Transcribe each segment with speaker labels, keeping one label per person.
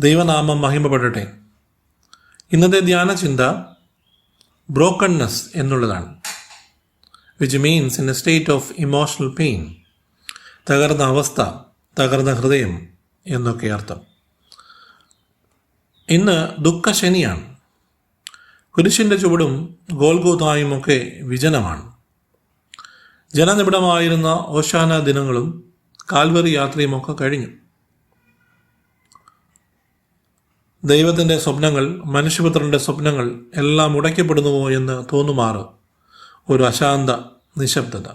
Speaker 1: ദൈവനാമം മഹിമപ്പെടട്ടെ. ഇന്നത്തെ ധ്യാന ചിന്ത ബ്രോക്കൺനെസ് എന്നുള്ളതാണ്. Which means in A state of emotional pain. തകർന്ന അവസ്ഥ, തകർന്ന ഹൃദയം എന്നൊക്കെ അർത്ഥം. ഇന്ന് ദുഃഖശനിയാണ്. കുരിശിൻ്റെ ചുവടും ഗോൽഗോഥായും ഒക്കെ വിജനമാണ്. ജനനിബിഡമായിരുന്ന ഓശാന ദിനങ്ങളും കാൽവറി യാത്രയുമൊക്കെ കഴിഞ്ഞു. ദൈവത്തിൻ്റെ സ്വപ്നങ്ങൾ, മനുഷ്യപുത്രൻ്റെ സ്വപ്നങ്ങൾ എല്ലാം ഉടയ്ക്കപ്പെടുന്നുവോ എന്ന് തോന്നുമാറ് ഒരു അശാന്ത നിശബ്ദത.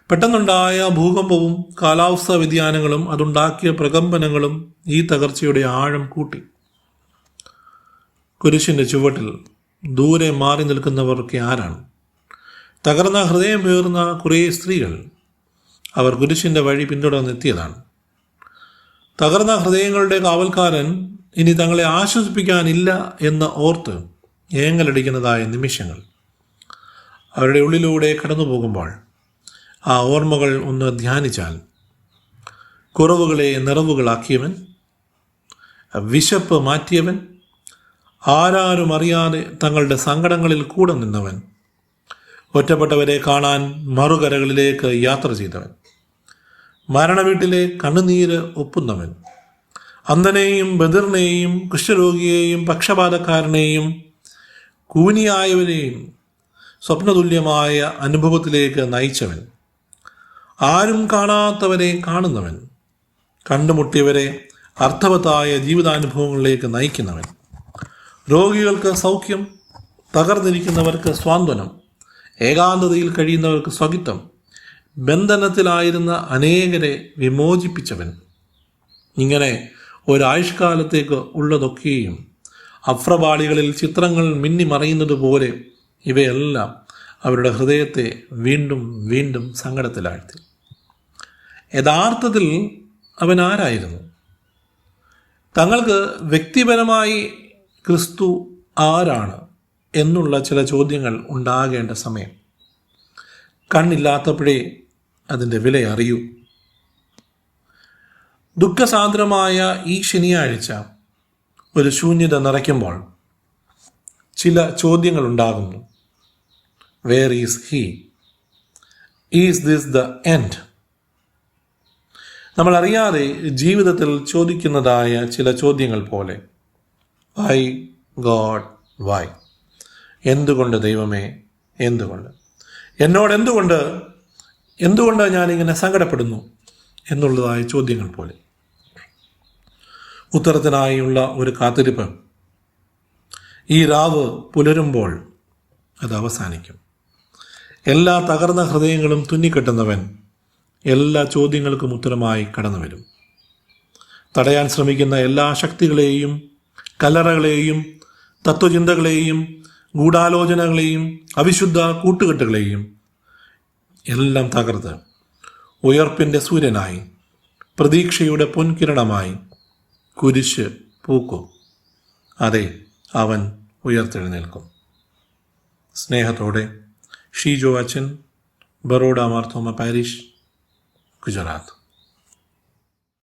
Speaker 1: പെട്ടെന്നുണ്ടായ ഭൂകമ്പവും കാലാവസ്ഥാ വ്യതിയാനങ്ങളും അതുണ്ടാക്കിയ പ്രകമ്പനങ്ങളും ഈ തകർച്ചയുടെ ആഴം കൂട്ടി. കുരിശിൻ്റെ ചുവട്ടിൽ ദൂരെ മാറി നിൽക്കുന്നവർക്ക് ആരാണ്? തകർന്ന ഹൃദയം പേറുന്ന കുറേ സ്ത്രീകൾ. അവർ കുരിശിൻ്റെ വഴി പിന്തുടർന്നെത്തിയതാണ്. തകർന്ന ഹൃദയങ്ങളുടെ കാവൽക്കാരൻ ഇനി തങ്ങളെ ആശ്വസിപ്പിക്കാനില്ല എന്ന് ഓർത്ത് ഏങ്ങലടിക്കുന്നതായ നിമിഷങ്ങൾ. അവരുടെ ഉള്ളിലൂടെ കടന്നു പോകുമ്പോൾ ആ ഓർമ്മകൾ ഒന്ന് ധ്യാനിച്ചാൽ, കുറവുകളെ നിറവുകളാക്കിയവൻ, വിശപ്പ് മാറ്റിയവൻ, ആരാരും അറിയാതെ തങ്ങളുടെ സങ്കടങ്ങളിൽ കൂടെ നിന്നവൻ, ഒറ്റപ്പെട്ടവരെ കാണാൻ മറുകരകളിലേക്ക് യാത്ര ചെയ്തവൻ, മരണവീട്ടിലെ കണ്ണുനീര് ഒപ്പുന്നവൻ, അന്ധനെയും ബദിറിനെയും കുഷ്ഠരോഗിയെയും പക്ഷപാതക്കാരനെയും കൂനിയായവരെയും സ്വപ്നതുല്യമായ അനുഭവത്തിലേക്ക് നയിച്ചവൻ, ആരും കാണാത്തവരെ കാണുന്നവൻ, കണ്ടുമുട്ടിയവരെ അർത്ഥവത്തായ ജീവിതാനുഭവങ്ങളിലേക്ക് നയിക്കുന്നവൻ, രോഗികൾക്ക് സൗഖ്യം, തകർന്നിരിക്കുന്നവർക്ക് സ്വാന്തനം, ഏകാന്തതയിൽ കഴിയുന്നവർക്ക് സ്വകിത്വം, ബന്ധനത്തിലായിരുന്ന അനേകരെ വിമോചിപ്പിച്ചവൻ. ഇങ്ങനെ ഒരായുഷ്കാലത്തേക്ക് ഉള്ളതൊക്കെയും അഫ്രപാളികളിൽ ചിത്രങ്ങൾ മിന്നിമറയുന്നത് പോലെ ഇവയെല്ലാം അവരുടെ ഹൃദയത്തെ വീണ്ടും വീണ്ടും സങ്കടത്തിലാഴ്ത്തി. യഥാർത്ഥത്തിൽ അവൻ ആരായിരുന്നു? തങ്ങൾക്ക് വ്യക്തിപരമായി ക്രിസ്തു ആരാണ് എന്നുള്ള ചില ചോദ്യങ്ങൾ ഉണ്ടാകേണ്ട സമയം. കണ്ണില്ലാത്തപ്പോഴേ അതിൻ്റെ വില അറിയൂ. ദുഃഖസാന്ദ്രമായ ഈ ശനിയാഴ്ച ഒരു ശൂന്യത നിറയ്ക്കുമ്പോൾ ചില ചോദ്യങ്ങൾ ഉണ്ടാകുന്നു. Where is he? Is this the end? നമ്മൾ അറിയാതെ ജീവിതത്തിൽ ചോദിക്കുന്നതായ ചില ചോദ്യങ്ങൾ പോലെ, വൈ ഗോഡ് വൈ? എന്തുകൊണ്ട് ദൈവമേ, എന്തുകൊണ്ട് എന്നോട്, എന്തുകൊണ്ട് ഞാനിങ്ങനെ സങ്കടപ്പെടുന്നു എന്നുള്ളതായ ചോദ്യങ്ങൾ പോലെ. ഉത്തരത്തിനായുള്ള ഒരു കാത്തിരിപ്പ്. ഈ രാവ് പുലരുമ്പോൾ അത് അവസാനിക്കും. എല്ലാ തകർന്ന ഹൃദയങ്ങളും തുന്നിക്കെട്ടുന്നവൻ എല്ലാ ചോദ്യങ്ങൾക്കും ഉത്തരമായി കടന്നു വരും. തടയാൻ ശ്രമിക്കുന്ന എല്ലാ ശക്തികളെയും, കല്ലറകളെയും, തത്വചിന്തകളെയും, ഗൂഢാലോചനകളെയും, അവിശുദ്ധ കൂട്ടുകെട്ടുകളെയും എല്ലാം തകർത്ത് ഉയർപ്പിൻ്റെ സൂര്യനായി, പ്രതീക്ഷയുടെ പൊൻകിരണമായി കുരിശ് പൂക്കും. അതെ, അവൻ ഉയർത്തെഴുന്നേൽക്കും. സ്നേഹത്തോടെ ഷീജോ അച്ഛൻ, ബറോഡ മാർത്തോമ പാരിഷ്, ഗുജറാത്ത്.